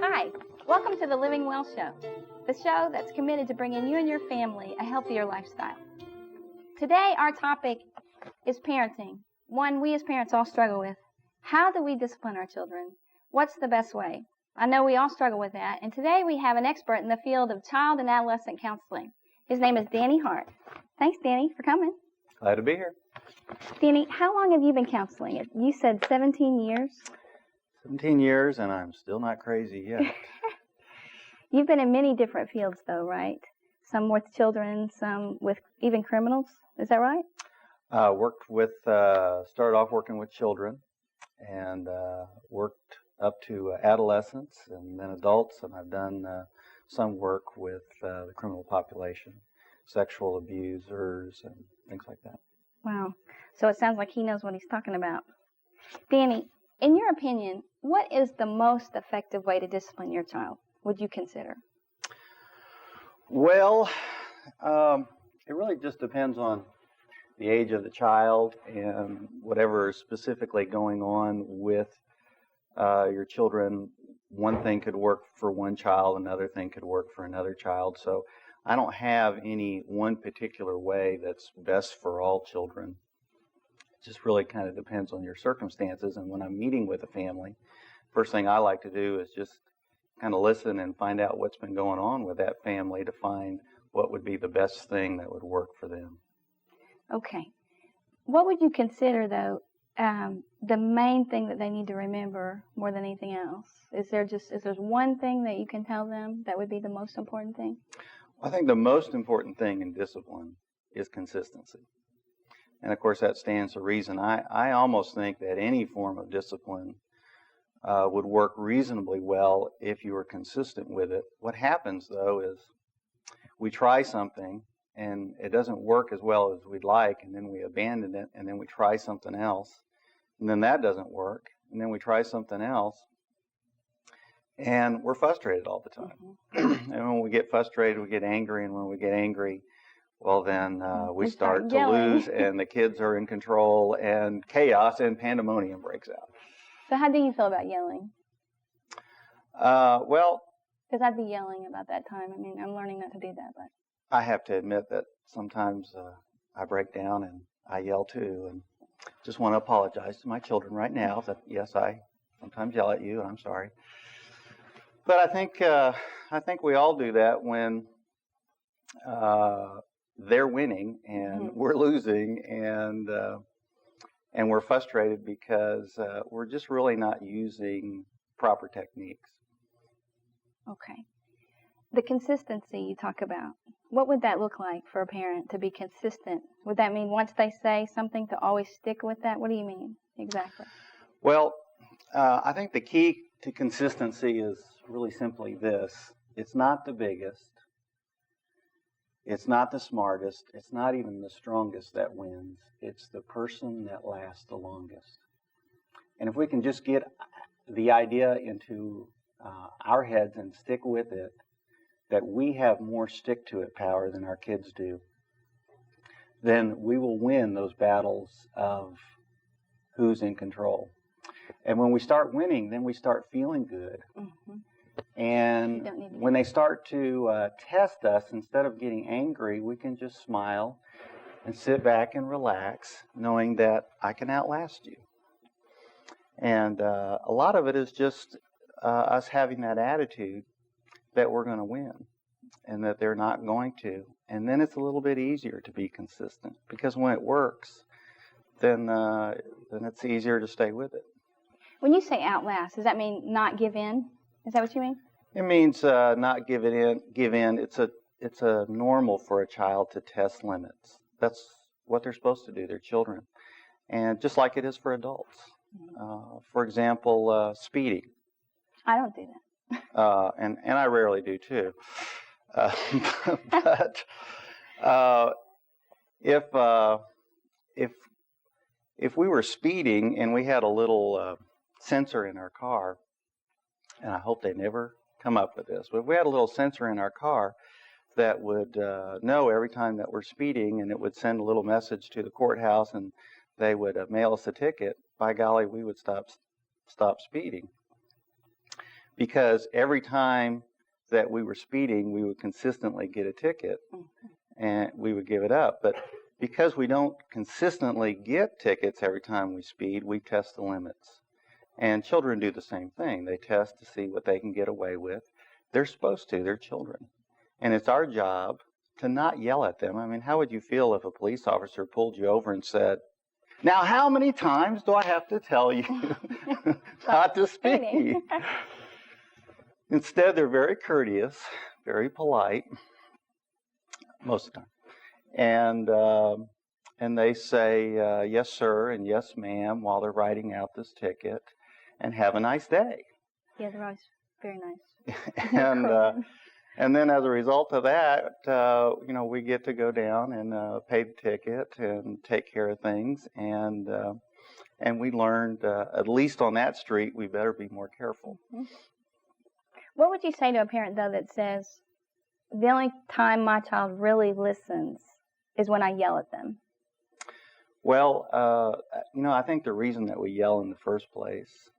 Hi, welcome to the Living Well Show, the show that's committed to bringing you and your family a healthier lifestyle. Today, our topic is parenting, one we as parents all struggle with. How do we discipline our children? What's the best way? I know we all struggle with that, and today we have an expert in the field of child and adolescent counseling. His name is Danny Hart. Thanks, Danny, for coming. Glad to be here. Danny, how long have you been counseling? You said 17 years? 17 years, and I'm still not crazy yet. You've been in many different fields, though, right? Some with children, some with even criminals. Is that right? Started off working with children, and worked up to adolescents and then adults, and I've done some work with the criminal population, sexual abusers, and things like that. Wow. So it sounds like he knows what he's talking about. Danny, in your opinion, what is the most effective way to discipline your child, would you consider? Well, it really just depends on the age of the child and whatever is specifically going on with your children. One thing could work for one child, another thing could work for another child. So I don't have any one particular way that's best for all children. It just really kind of depends on your circumstances. And when I'm meeting with a family, first thing I like to do is just kind of listen and find out what's been going on with that family to find what would be the best thing that would work for them. Okay. What would you consider, though, the main thing that they need to remember more than anything else? Is there one thing that you can tell them that would be the most important thing? I think the most important thing in discipline is consistency. And of course, that stands to reason. I almost think that any form of discipline would work reasonably well if you were consistent with it. What happens, though, is we try something and it doesn't work as well as we'd like, and then we abandon it, and then we try something else, and then that doesn't work, and then we try something else, and we're frustrated all the time. Mm-hmm. And when we get frustrated, we get angry, and when we get angry, well, then we start to lose, and the kids are in control, and chaos and pandemonium breaks out. So how do you feel about yelling? Well, because I'd be yelling about that time. I mean, I'm learning not to do that, but I have to admit that sometimes I break down and I yell too, and just want to apologize to my children right now that yes, I sometimes yell at you, and I'm sorry. But I think we all do that when they're winning and we're losing, and we're frustrated because we're just really not using proper techniques. Okay. The consistency you talk about, what would that look like for a parent to be consistent? Would that mean once they say something to always stick with that? What do you mean exactly? Well, I think the key to consistency is really simply this. It's not the biggest. It's not the smartest. It's not even the strongest that wins. It's the person that lasts the longest. And if we can just get the idea into our heads and stick with it, that we have more stick-to-it power than our kids do, then we will win those battles of who's in control. And when we start winning, then we start feeling good. Mm-hmm. And when they start to test us, instead of getting angry, we can just smile and sit back and relax, knowing that I can outlast you. And a lot of it is just us having that attitude that we're going to win and that they're not going to. And then it's a little bit easier to be consistent, because when it works, then it's easier to stay with it. When you say outlast, does that mean not give in? Is that what you mean? It means not give in. It's a normal for a child to test limits. That's what they're supposed to do. They're children. And just like it is for adults. For example, speeding. I don't do that. And I rarely do too. But if we were speeding and we had a little sensor in our car, and I hope they never come up with this, but if we had a little sensor in our car that would know every time that we're speeding, and it would send a little message to the courthouse and they would mail us a ticket, by golly, we would stop speeding. Because every time that we were speeding, we would consistently get a ticket, and we would give it up. But because we don't consistently get tickets every time we speed, we test the limits. And children do the same thing. They test to see what they can get away with. They're supposed to. They're children. And it's our job to not yell at them. I mean, how would you feel if a police officer pulled you over and said, "Now, how many times do I have to tell you not to speed?" Instead, they're very courteous, very polite, most of the time. And they say, "Yes, sir," and "Yes, ma'am," while they're writing out this ticket, and "Have a nice day." Yeah, they're always very nice. And then as a result of that, we get to go down and pay the ticket and take care of things. And we learned, at least on that street, we better be more careful. Mm-hmm. What would you say to a parent, though, that says, the only time my child really listens is when I yell at them? Well, I think the reason that we yell in the first place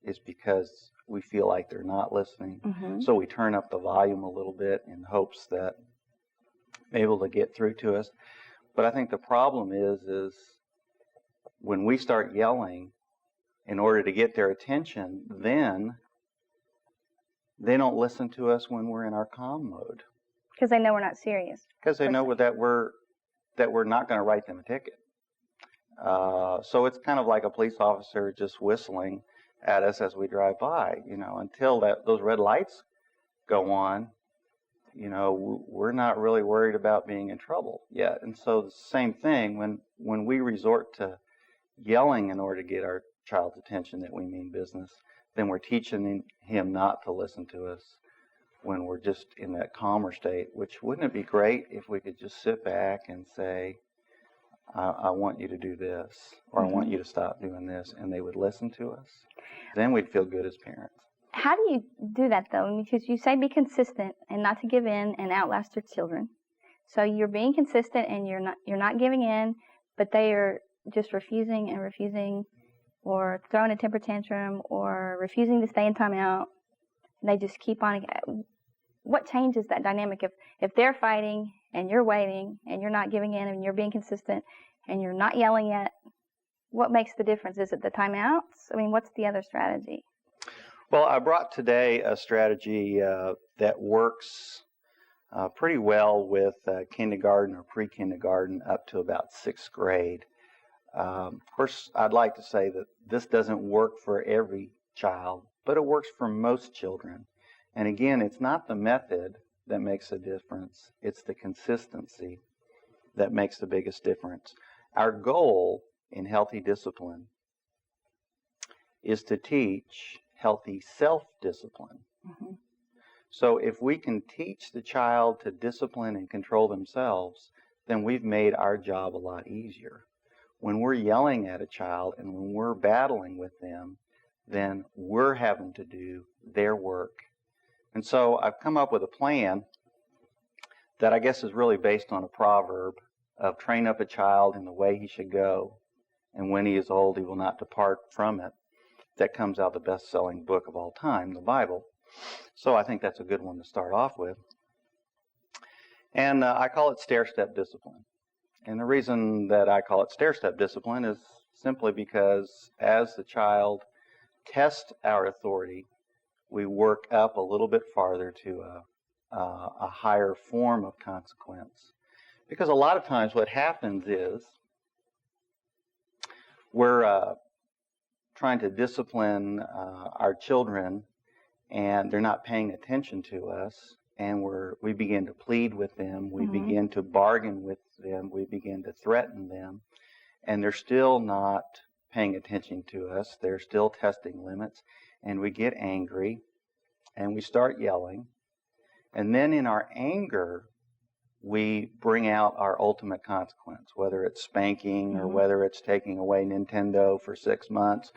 is because we feel like they're not listening. Mm-hmm. So we turn up the volume a little bit in hopes that they're able to get through to us. But I think the problem is when we start yelling in order to get their attention, then they don't listen to us when we're in our calm mode. Because they know we're not serious. Because they know that we're not going to write them a ticket. So it's kind of like a police officer just whistling at us as we drive by. Until those red lights go on, we're not really worried about being in trouble yet. And so the same thing, when we resort to yelling in order to get our child's attention that we mean business, then we're teaching him not to listen to us when we're just in that calmer state. Which, wouldn't it be great if we could just sit back and say, I want you to do this, or I want you to stop doing this, and they would listen to us? Then we'd feel good as parents. How do you do that, though? Because you say be consistent and not to give in and outlast your children. So you're being consistent and you're not giving in, but they are just refusing, or throwing a temper tantrum, or refusing to stay in timeout. They just keep on. What changes that dynamic if they're fighting and you're waiting and you're not giving in and you're being consistent and you're not yelling yet? What makes the difference? Is it the timeouts? I mean, what's the other strategy? Well, I brought today a strategy that works pretty well with kindergarten or pre-kindergarten up to about 6th grade. First, I'd like to say that this doesn't work for every child, but it works for most children. And again, it's not the method that makes a difference. It's the consistency that makes the biggest difference. Our goal in healthy discipline is to teach healthy self-discipline. Mm-hmm. So if we can teach the child to discipline and control themselves, then we've made our job a lot easier. When we're yelling at a child and when we're battling with them, then we're having to do their work. And so I've come up with a plan that I guess is really based on a proverb of train up a child in the way he should go, and when he is old, he will not depart from it. That comes out of the best-selling book of all time, the Bible. So I think that's a good one to start off with. And I call it stair-step discipline. And the reason that I call it stair-step discipline is simply because as the child tests our authority, we work up a little bit farther to a higher form of consequence. Because a lot of times what happens is we're trying to discipline our children, and they're not paying attention to us, and we begin to plead with them, we begin to bargain with them, we begin to threaten them, and they're still not paying attention to us. They're still testing limits, and we get angry, and we start yelling, and then in our anger, we bring out our ultimate consequence, whether it's spanking or whether it's taking away Nintendo for 6 months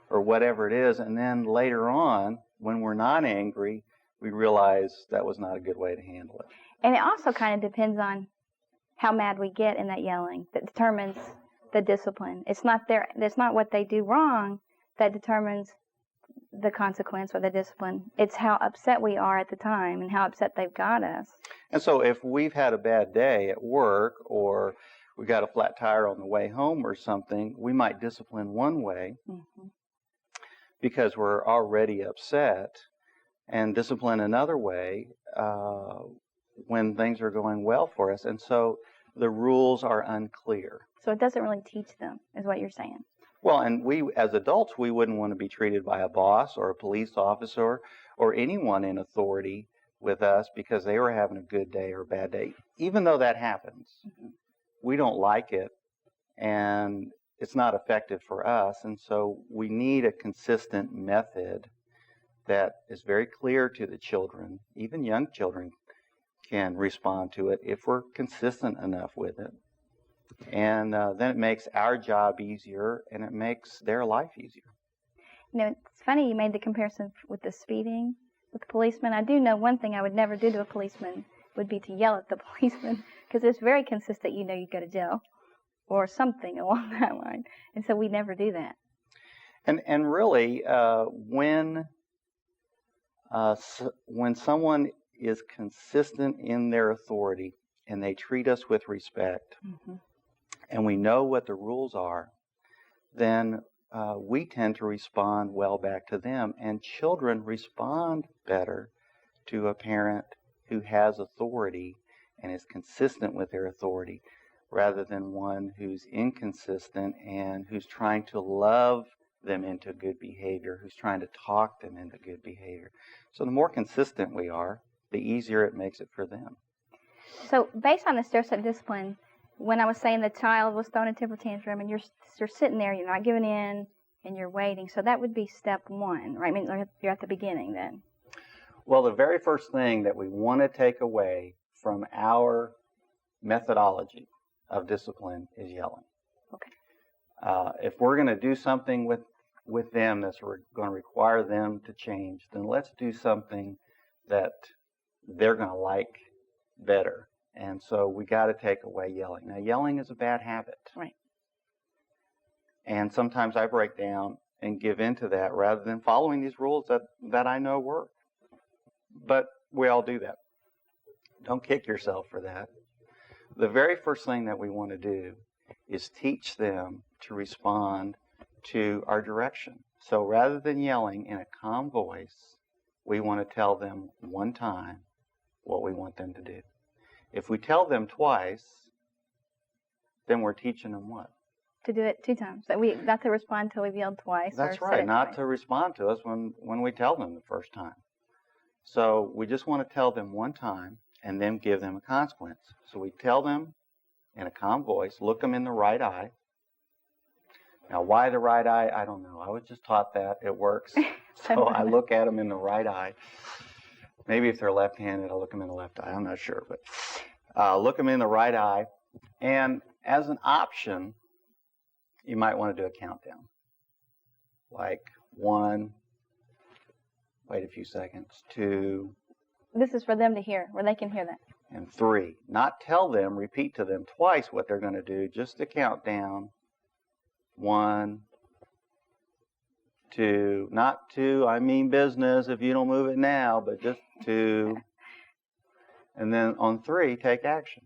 or whatever it is. And then later on, when we're not angry, we realize that was not a good way to handle it. And it also kind of depends on how mad we get in that yelling. That determines the discipline. It's not what they do wrong that determines the consequence or the discipline. It's how upset we are at the time and how upset they've got us. And so if we've had a bad day at work, or we got a flat tire on the way home or something, we might discipline one way because we're already upset, and discipline another way when things are going well for us. And so the rules are unclear. So it doesn't really teach them, is what you're saying. Well, and we, as adults, we wouldn't want to be treated by a boss or a police officer or anyone in authority with us because they were having a good day or a bad day. Even though that happens, we don't like it, and it's not effective for us. And so we need a consistent method that is very clear to the children. Even young children can respond to it if we're consistent enough with it. And then it makes our job easier, and it makes their life easier. You know, it's funny you made the comparison with the speeding with policemen. I do know one thing I would never do to a policeman would be to yell at the policeman, because it's very consistent, you go to jail or something along that line. And so we never do that. And really, when someone is consistent in their authority and they treat us with respect, and we know what the rules are, then we tend to respond well back to them. And children respond better to a parent who has authority and is consistent with their authority, rather than one who's inconsistent and who's trying to love them into good behavior, who's trying to talk them into good behavior. So the more consistent we are, the easier it makes it for them. So based on the stair-step discipline, when I was saying the child was throwing a temper tantrum and you're sitting there, you're not giving in, and you're waiting, so that would be step one, right? I mean, you're at the beginning then. Well, the very first thing that we want to take away from our methodology of discipline is yelling. Okay. If we're going to do something with them that's going to require them to change, then let's do something that they're going to like better. And so we got to take away yelling. Now, yelling is a bad habit. Right. And sometimes I break down and give into that rather than following these rules that I know work. But we all do that. Don't kick yourself for that. The very first thing that we want to do is teach them to respond to our direction. So rather than yelling in a calm voice, we want to tell them one time what we want them to do. If we tell them twice, then we're teaching them what? To do it 2 times. That we not to respond until we've yelled twice. That's right. Not to respond to us when we tell them the first time. So we just want to tell them one time and then give them a consequence. So we tell them in a calm voice, look them in the right eye. Now, why the right eye? I don't know. I was just taught that. It works. So I look at them in the right eye. Maybe if they're left-handed, I'll look them in the left eye. I'm not sure. But look them in the right eye. And as an option, you might want to do a countdown. Like 1, wait a few seconds, 2. This is for them to hear, where they can hear that. And 3. Not tell them, repeat to them twice what they're going to do, just to count down. 1, 2, not 2, I mean business if you don't move it now, but just 2. And then on 3, take action.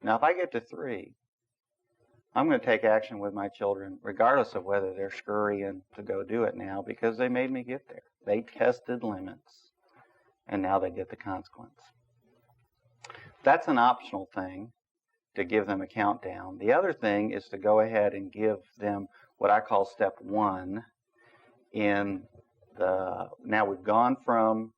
Now, if I get to 3, I'm going to take action with my children, regardless of whether they're scurrying to go do it now, because they made me get there. They tested limits, and now they get the consequence. That's an optional thing, to give them a countdown. The other thing is to go ahead and give them what I call step 1 now we've gone from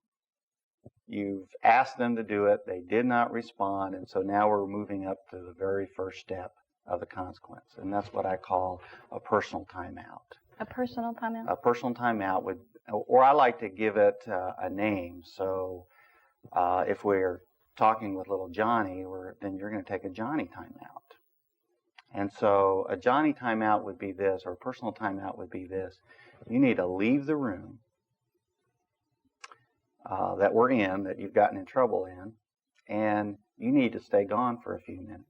you've asked them to do it, they did not respond, and so now we're moving up to the very first step of the consequence, and that's what I call a personal timeout. A personal timeout? A personal timeout would, or I like to give it a name. So if we're talking with little Johnny, then you're going to take a Johnny timeout. And so a Johnny timeout would be this, or a personal timeout would be this. You need to leave the room that we're in, that you've gotten in trouble in, and you need to stay gone for a few minutes.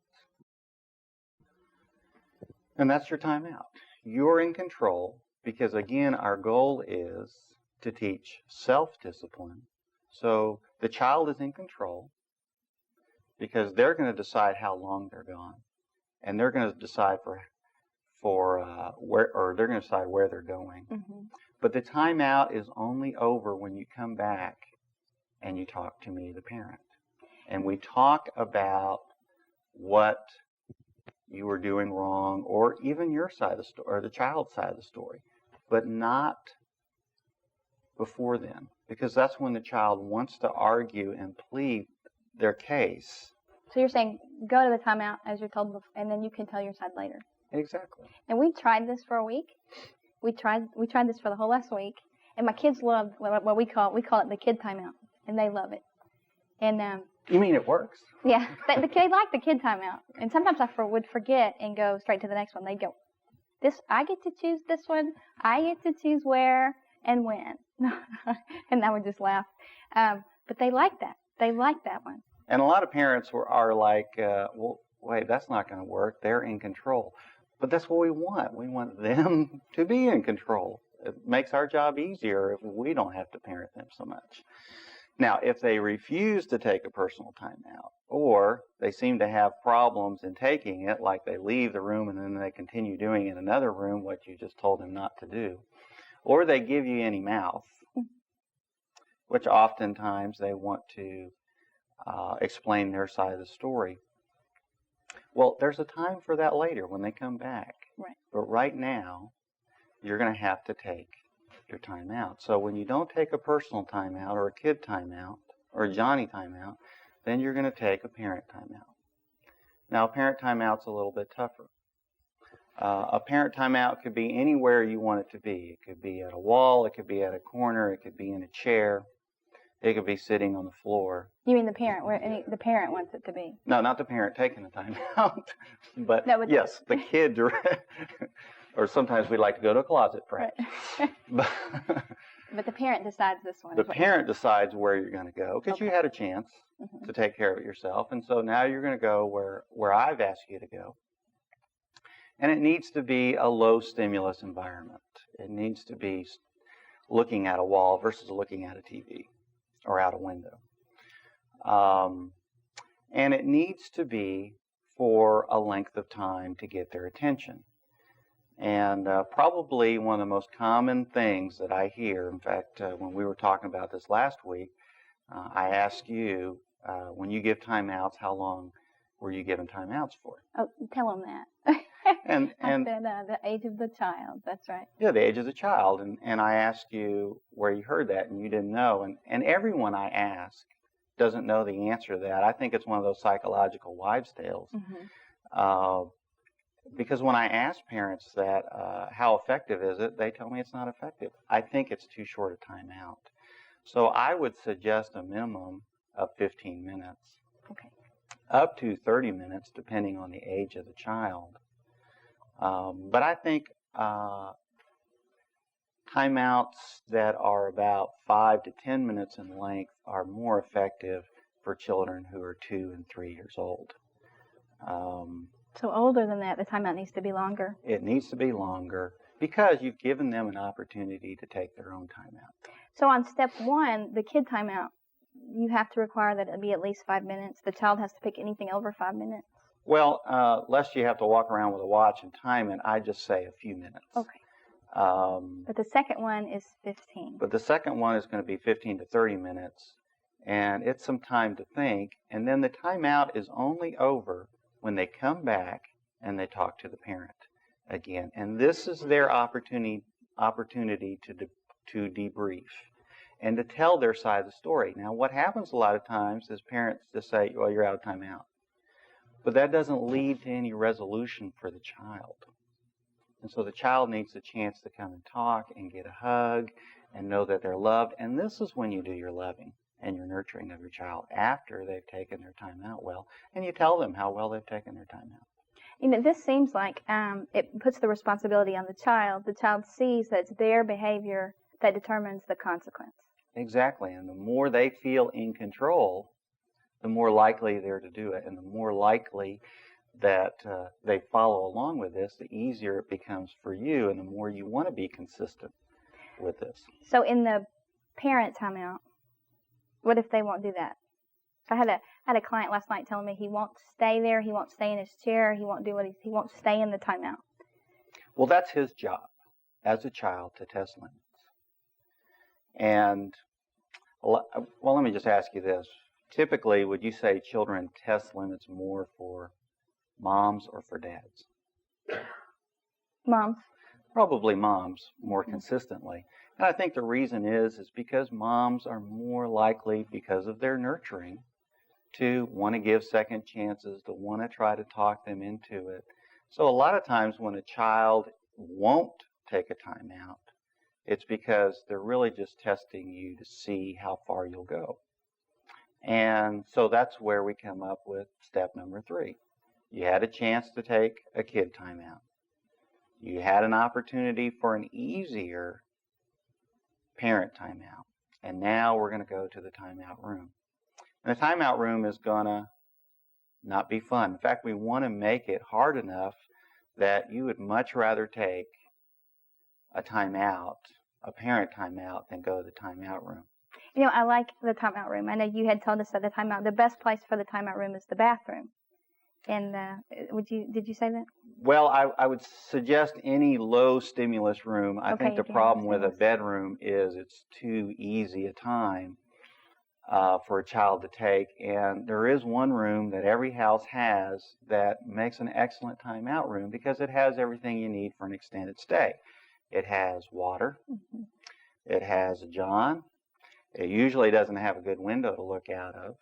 And that's your timeout. You're in control because, again, our goal is to teach self-discipline. So the child is in control because they're going to decide how long they're gone, and they're going to decide they're going to decide where they're going. Mm-hmm. But the timeout is only over when you come back and you talk to me, the parent, and we talk about what you were doing wrong, or even your side of the story, or the child's side of the story, but not before then, because that's when the child wants to argue and plead their case. So you're saying go to the timeout as you're told before, and then you can tell your side later. Exactly. And we tried this for a week. We tried this for the whole last week, and my kids love what we call it the kid timeout, and they love it. And you mean it works? Yeah, they like the kid timeout. And sometimes I would forget and go straight to the next one. They'd go, I get to choose this one. I get to choose where and when. And I would just laugh. But they like that. They like that one. And a lot of parents are like, well, wait, that's not going to work. They're in control. But that's what we want. We want them to be in control. It makes our job easier if we don't have to parent them so much. Now, if they refuse to take a personal timeout, or they seem to have problems in taking it, like they leave the room and then they continue doing in another room what you just told them not to do, or they give you any mouth, which oftentimes they want to explain their side of the story. Well, there's a time for that later when they come back. Right. But right now, you're going to have to take your time out. So when you don't take a personal timeout or a kid timeout or a Johnny timeout, then you're going to take a parent timeout. Now, a parent timeout's a little bit tougher. A parent timeout could be anywhere you want it to be. It could be at a wall, it could be at a corner, it could be in a chair, it could be sitting on the floor. You mean the parent, where the parent wants it to be? No, not the parent taking the timeout, but no, yes, the kid or sometimes we like to go to a closet, perhaps. Right. But the parent decides this one. The parent decides where you're going to go because you had a chance to take care of it yourself. And so now you're going to go where I've asked you to go. And it needs to be a low stimulus environment. It needs to be looking at a wall versus looking at a TV or out a window. And it needs to be for a length of time to get their attention. And probably one of the most common things that I hear, in fact, when we were talking about this last week, I asked you, when you give timeouts, how long were you giving timeouts for? Oh, tell them that. And the age of the child, that's right. Yeah, the age of the child. And I asked you where you heard that, and you didn't know. And everyone I ask doesn't know the answer to that. I think it's one of those psychological wives' tales. Mm-hmm. Because when I ask parents that, how effective is it, they tell me it's not effective. I think it's too short a timeout. So I would suggest a minimum of 15 minutes. Okay. Up to 30 minutes, depending on the age of the child. But I think timeouts that are about 5 to 10 minutes in length are more effective for children who are 2 and 3 years old. So older than that, the timeout needs to be longer? It needs to be longer because you've given them an opportunity to take their own timeout. So on step 1, the kid timeout, you have to require that it be at least 5 minutes. The child has to pick anything over 5 minutes? Well, lest you have to walk around with a watch and time it, I just say a few minutes. Okay. But the second one is 15. But the second one is going to be 15 to 30 minutes, and it's some time to think. And then the timeout is only over when they come back and they talk to the parent again. And this is their opportunity to debrief and to tell their side of the story. Now, what happens a lot of times is parents just say, well, you're out of timeout. But that doesn't lead to any resolution for the child. And so the child needs a chance to come and talk and get a hug and know that they're loved. And this is when you do your loving and your nurturing of your child after they've taken their time out well. And you tell them how well they've taken their time out. You know, this seems like it puts the responsibility on the child. The child sees that it's their behavior that determines the consequence. Exactly. And the more they feel in control, the more likely they're to do it, and the more likely that they follow along with this, the easier it becomes for you and the more you want to be consistent with this. So in the parent timeout, what if they won't do that? I had a client last night telling me he won't stay there, he won't stay in his chair, he won't do what he won't stay in the timeout. Well, that's his job as a child to test limits. And, well, let me just ask you this. Typically, would you say children test limits more for moms or for dads? Moms. Probably moms more consistently. And I think the reason is because moms are more likely, because of their nurturing, to want to give second chances, to want to try to talk them into it. So a lot of times when a child won't take a timeout, it's because they're really just testing you to see how far you'll go. And so that's where we come up with step number 3. You had a chance to take a kid timeout. You had an opportunity for an easier parent timeout. And now we're going to go to the timeout room. And the timeout room is going to not be fun. In fact, we want to make it hard enough that you would much rather take a timeout, a parent timeout, than go to the timeout room. You know, I like the timeout room. I know you had told us that the timeout, the best place for the timeout room is the bathroom. And did you say that? Well, I would suggest any low stimulus room. I think the problem with a bedroom is it's too easy a time for a child to take. And there is one room that every house has that makes an excellent timeout room because it has everything you need for an extended stay. It has water. Mm-hmm. It has a john. It usually doesn't have a good window to look out of.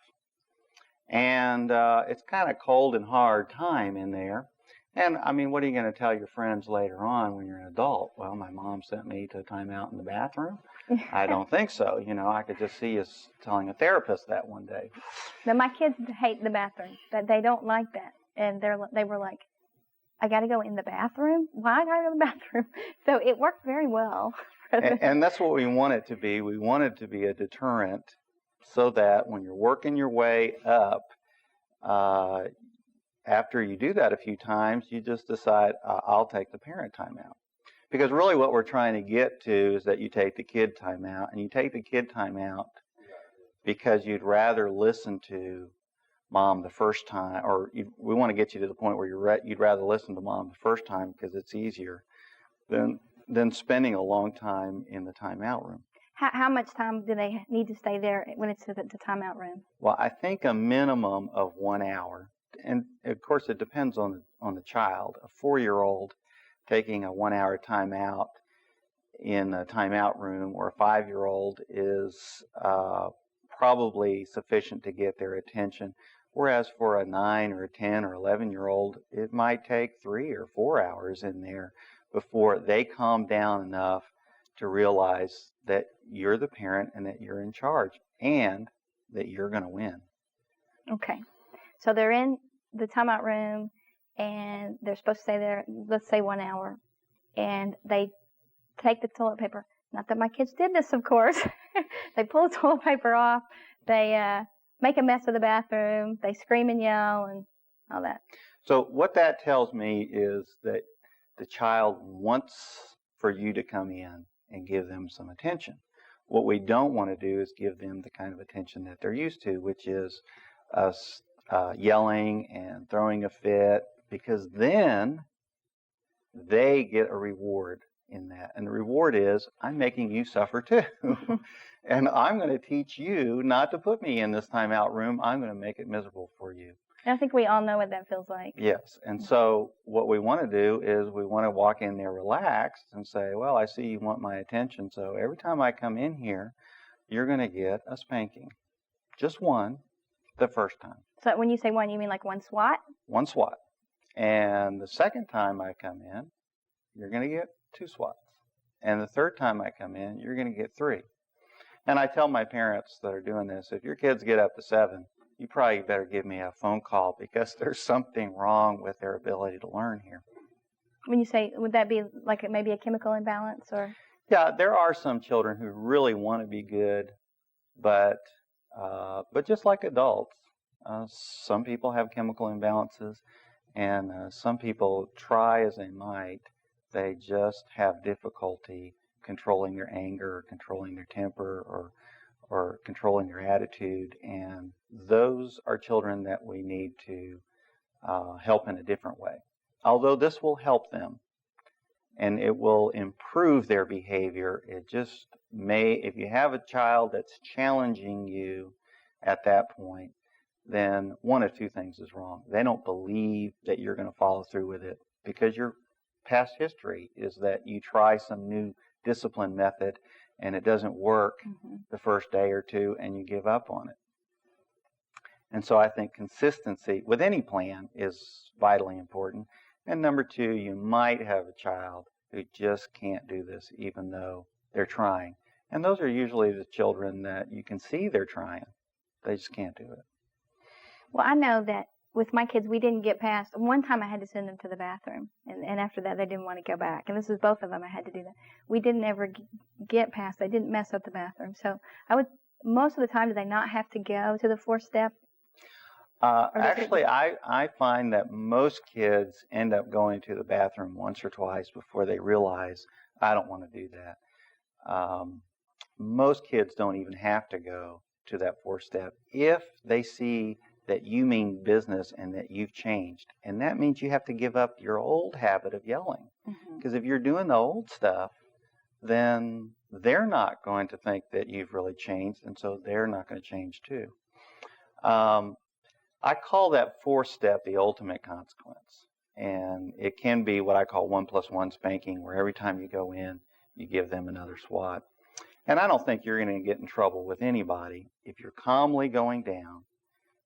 And it's kind of cold and hard time in there. And, I mean, what are you going to tell your friends later on when you're an adult? Well, my mom sent me to time out in the bathroom. I don't think so. You know, I could just see us telling a therapist that one day. Now, my kids hate the bathroom. They don't like that. And they were like, I got to go in the bathroom? Why got to go in the bathroom? So it worked very well. And that's what we want it to be. We want it to be a deterrent so that when you're working your way up, after you do that a few times, you just decide, I'll take the parent timeout. Because really what we're trying to get to is that you take the kid timeout, and you take the kid timeout because you'd rather listen to mom the first time, or we want to get you to the point where you'd rather listen to mom the first time because it's easier than spending a long time in the timeout room. How much time do they need to stay there when it's the timeout room? Well, I think a minimum of 1 hour. And, of course, it depends on the child. A 4-year-old taking a 1-hour timeout in a timeout room or a 5-year-old is probably sufficient to get their attention. Whereas for a 9 or a 10 or 11-year-old, it might take 3 or 4 hours in there before they calm down enough to realize that you're the parent and that you're in charge and that you're going to win. Okay. So they're in the timeout room and they're supposed to stay there, let's say 1 hour, and they take the toilet paper. Not that my kids did this, of course. They pull the toilet paper off. They make a mess of the bathroom. They scream and yell and all that. So what that tells me is that the child wants for you to come in and give them some attention. What we don't want to do is give them the kind of attention that they're used to, which is us yelling and throwing a fit, because then they get a reward in that. And the reward is, I'm making you suffer too. And I'm going to teach you not to put me in this timeout room. I'm going to make it miserable for you. I think we all know what that feels like. Yes. And so what we want to do is we want to walk in there relaxed and say, well, I see you want my attention. So every time I come in here, you're going to get a spanking. Just one, the first time. So when you say one, you mean like one swat? One swat. And the second time I come in, you're going to get 2 swats. And the third time I come in, you're going to get 3. And I tell my parents that are doing this, if your kids get up to 7, you probably better give me a phone call because there's something wrong with their ability to learn here. When you say, would that be like maybe a chemical imbalance or? Yeah, there are some children who really want to be good, but just like adults, some people have chemical imbalances. And some people try as they might, they just have difficulty controlling their anger, controlling their temper, or controlling their attitude. And those are children that we need to help in a different way. Although this will help them and it will improve their behavior, it just may, if you have a child that's challenging you at that point, then one of two things is wrong. They don't believe that you're going to follow through with it, because your past history is that you try some new discipline method and it doesn't work the first day or two and you give up on it. And so I think consistency with any plan is vitally important. And number two, you might have a child who just can't do this even though they're trying. And those are usually the children that you can see they're trying. They just can't do it. Well, I know that with my kids, we didn't get past, one time I had to send them to the bathroom, and after that they didn't want to go back. And this was both of them, I had to do that. We didn't ever get past, they didn't mess up the bathroom. So most of the time, do they not have to go to the 4th step? Actually, I find that most kids end up going to the bathroom once or twice before they realize, I don't want to do that. Most kids don't even have to go to that 4th step if they see that you mean business and that you've changed. And that means you have to give up your old habit of yelling. Because if you're doing the old stuff, then they're not going to think that you've really changed, and so they're not going to change too. I call that 4th step the ultimate consequence. And it can be what I call 1 + 1 spanking, where every time you go in, you give them another swat. And I don't think you're going to get in trouble with anybody if you're calmly going down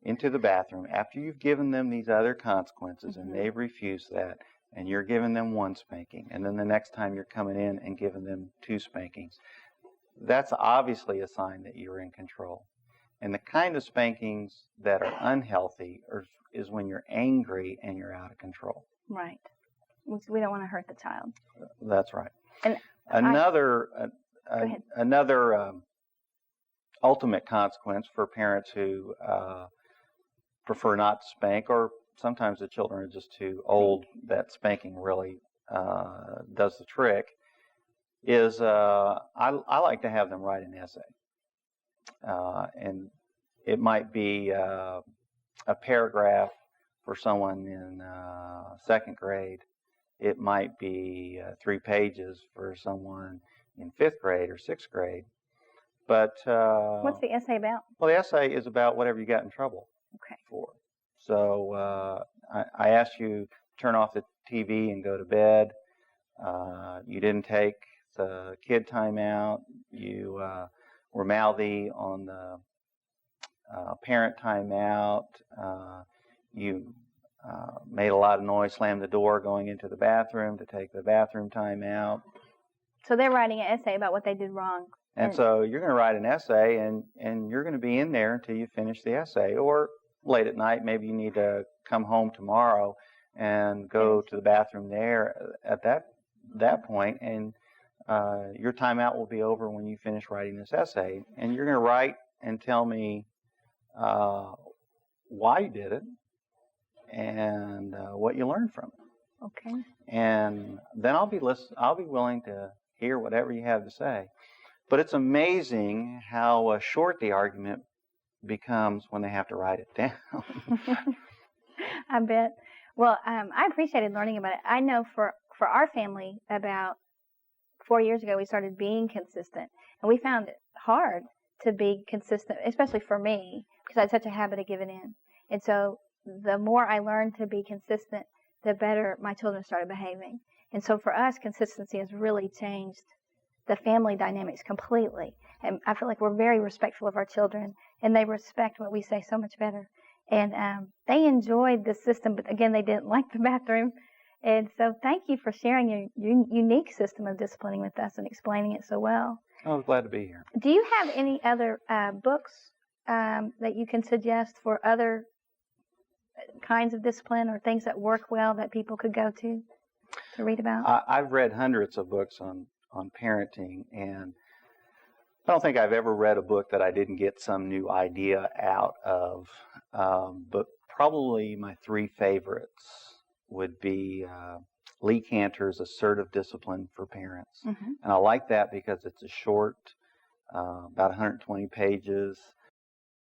into the bathroom after you've given them these other consequences and they've refused that, and you're giving them 1 spanking, and then the next time you're coming in and giving them 2 spankings. That's obviously a sign that you're in control. And the kind of spankings that are unhealthy is when you're angry and you're out of control. Right. We don't want to hurt the child. That's right. And another ultimate consequence for parents who prefer not to spank, or sometimes the children are just too old that spanking really does the trick, is I like to have them write an essay. And it might be a paragraph for someone in 2nd grade. It might be 3 pages for someone in 5th grade or 6th grade. But what's the essay about? Well, the essay is about whatever you got in trouble for. So I asked you to turn off the TV and go to bed. You didn't take the kid time out. You were mouthy on the parent time out. You made a lot of noise, slammed the door going into the bathroom to take the bathroom time out. So they're writing an essay about what they did wrong. And so you're going to write an essay, and you're going to be in there until you finish the essay. Or late at night, maybe you need to come home tomorrow and go to the bathroom there at that point, and your timeout will be over when you finish writing this essay. And you're going to write and tell me why you did it and what you learned from it. Okay. And then I'll be willing to hear whatever you have to say. But it's amazing how short the argument becomes when they have to write it down. I bet. Well, I appreciated learning about it. I know for our family, about 4 years ago, we started being consistent. And we found it hard to be consistent, especially for me, because I had such a habit of giving in. And so the more I learned to be consistent, the better my children started behaving. And so for us, consistency has really changed the family dynamics completely. And I feel like we're very respectful of our children, and they respect what we say so much better. And they enjoyed the system, but again, they didn't like the bathroom. And so thank you for sharing your unique system of disciplining with us and explaining it so well. I was glad to be here. Do you have any other books that you can suggest for other kinds of discipline or things that work well that people could go to read about? I've read hundreds of books on parenting, and I don't think I've ever read a book that I didn't get some new idea out of. But probably my 3 favorites would be Lee Cantor's Assertive Discipline for Parents. Mm-hmm. And I like that because it's a short, about 120 pages.